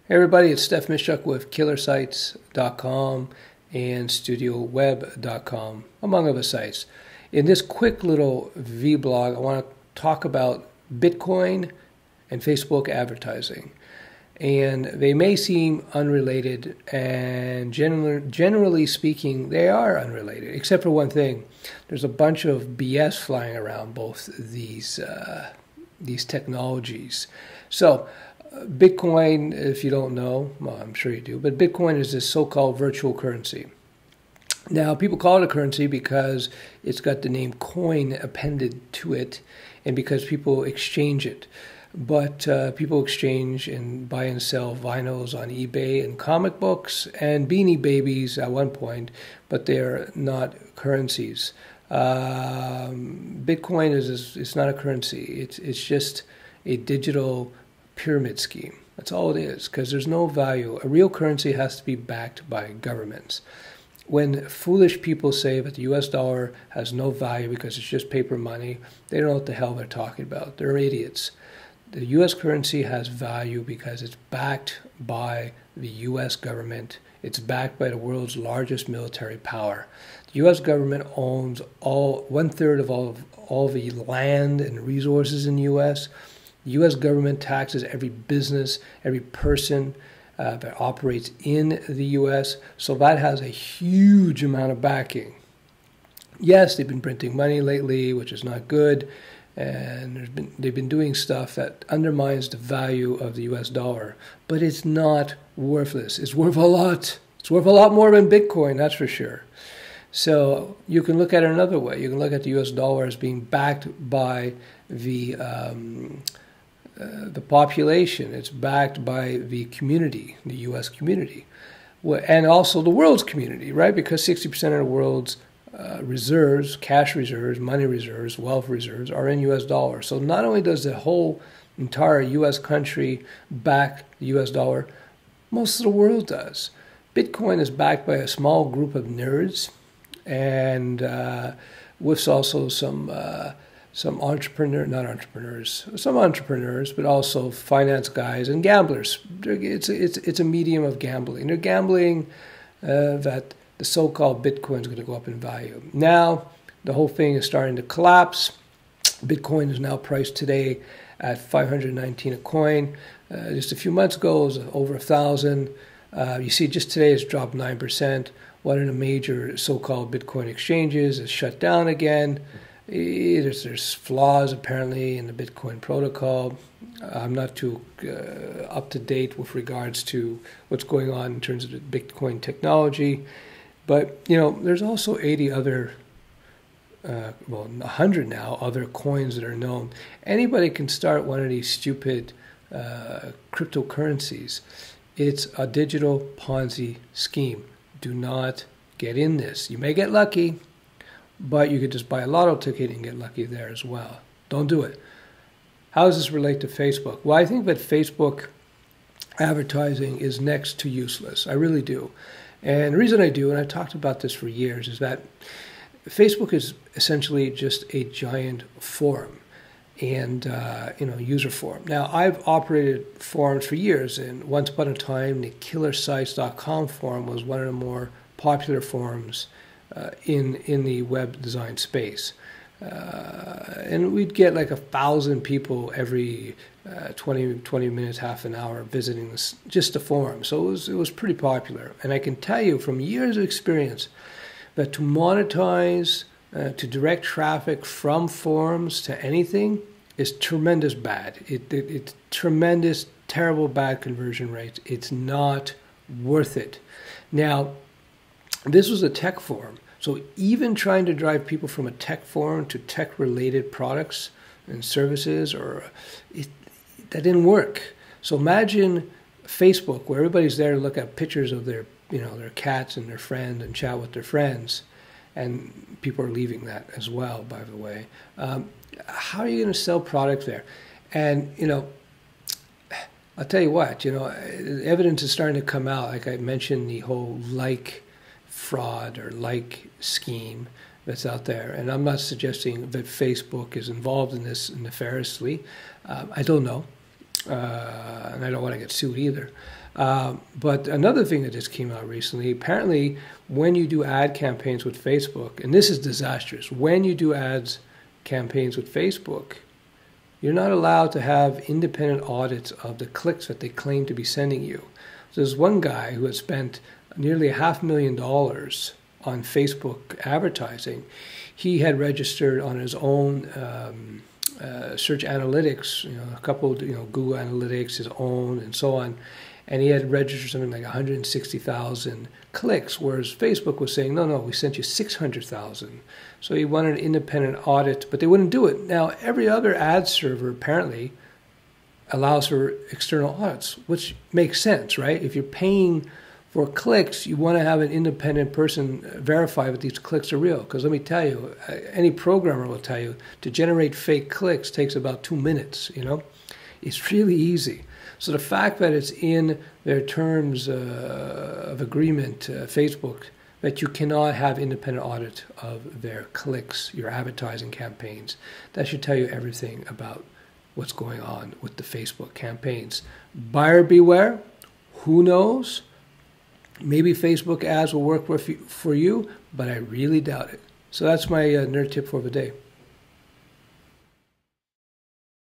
Hey everybody, it's Stef with killersites.com and studioweb.com, among other sites. In this quick little vlog, I want to talk about Bitcoin and Facebook advertising. And they may seem unrelated, and generally speaking, they are unrelated, except for one thing. There's a bunch of BS flying around both these technologies. So, Bitcoin, if you don't know, well, I'm sure you do, but Bitcoin is this so-called virtual currency. Now, people call it a currency because it's got the name coin appended to it and because people exchange it. But people exchange and buy and sell vinyls on eBay and comic books and Beanie Babies at one point, but they're not currencies. Bitcoin it's not a currency. It's just a digital pyramid scheme. That's all it is, because there's no value. A real currency has to be backed by governments. When foolish people say that the US dollar has no value because it's just paper money, they don't know what the hell they're talking about. They're idiots. The US currency has value because it's backed by the US government. It's backed by the world's largest military power. The US government owns one-third of all the land and resources in the US. The U.S. government taxes every business, every person that operates in the U.S., so that has a huge amount of backing. Yes, they've been printing money lately, which is not good, and they've been doing stuff that undermines the value of the U.S. dollar, but it's not worthless. It's worth a lot. It's worth a lot more than Bitcoin, that's for sure. So you can look at it another way. You can look at the U.S. dollar as being backed by the population. It's backed by the community, the U.S. community, and also the world's community, right? Because 60% of the world's reserves, cash reserves, money reserves, wealth reserves are in U.S. dollars. So not only does the whole entire U.S. country back the U.S. dollar, most of the world does. Bitcoin is backed by a small group of nerds, and with also some entrepreneurs, but also finance guys and gamblers. It's a medium of gambling. They're gambling that the so-called Bitcoin is going to go up in value. Now, the whole thing is starting to collapse. Bitcoin is now priced today at $519 a coin. Just a few months ago, it was over 1,000. You see, just today it's dropped 9%. One of the major so-called Bitcoin exchanges is shut down again. There's flaws apparently in the Bitcoin protocol. I'm not too up to date with regards to what's going on in terms of the Bitcoin technology, but there's also 80 other, 100 now other coins that are known. Anybody can start one of these stupid cryptocurrencies. It's a digital Ponzi scheme. Do not get in this. You may get lucky, but you could just buy a lotto ticket and get lucky there as well. Don't do it. How does this relate to Facebook? Well, I think that Facebook advertising is next to useless. I really do. And the reason I do, and I've talked about this for years, is that Facebook is essentially just a giant forum and user forum. Now, I've operated forums for years, and once upon a time, the killersites.com forum was one of the more popular forums in the web design space. And we'd get like 1,000 people every 20 minutes, half an hour visiting just the forum. So it was pretty popular. And I can tell you from years of experience that to monetize, to direct traffic from forums to anything is tremendous bad. It's tremendous, terrible bad conversion rates. It's not worth it. Now, this was a tech forum. So even trying to drive people from a tech forum to tech-related products and services, that didn't work. So imagine Facebook, where everybody's there to look at pictures of their cats and their friends and chat with their friends, and people are leaving that as well, by the way. How are you going to sell products there? And I'll tell you what, evidence is starting to come out. Like I mentioned, the whole fraud or scheme that's out there. And I'm not suggesting that Facebook is involved in this nefariously. I don't know. And I don't want to get sued either. But another thing that just came out recently, apparently when you do ad campaigns with Facebook, and this is disastrous, when you do ads campaigns with Facebook, you're not allowed to have independent audits of the clicks that they claim to be sending you. So there's one guy who had spent nearly $500,000 on Facebook advertising. He had registered on his own search analytics, a couple, Google Analytics, his own, and so on. And he had registered something like 160,000 clicks, whereas Facebook was saying, no, we sent you 600,000. So he wanted an independent audit, but they wouldn't do it. Now, every other ad server apparently allows for external audits, which makes sense, right? If you're paying for clicks, you want to have an independent person verify that these clicks are real. Because let me tell you, any programmer will tell you, to generate fake clicks takes about 2 minutes, It's really easy. So the fact that it's in their terms of agreement, Facebook, that you cannot have independent audit of their clicks, your advertising campaigns, that should tell you everything about what's going on with the Facebook campaigns. Buyer beware. Who knows? Maybe Facebook ads will work for you, but I really doubt it. So that's my nerd tip for the day.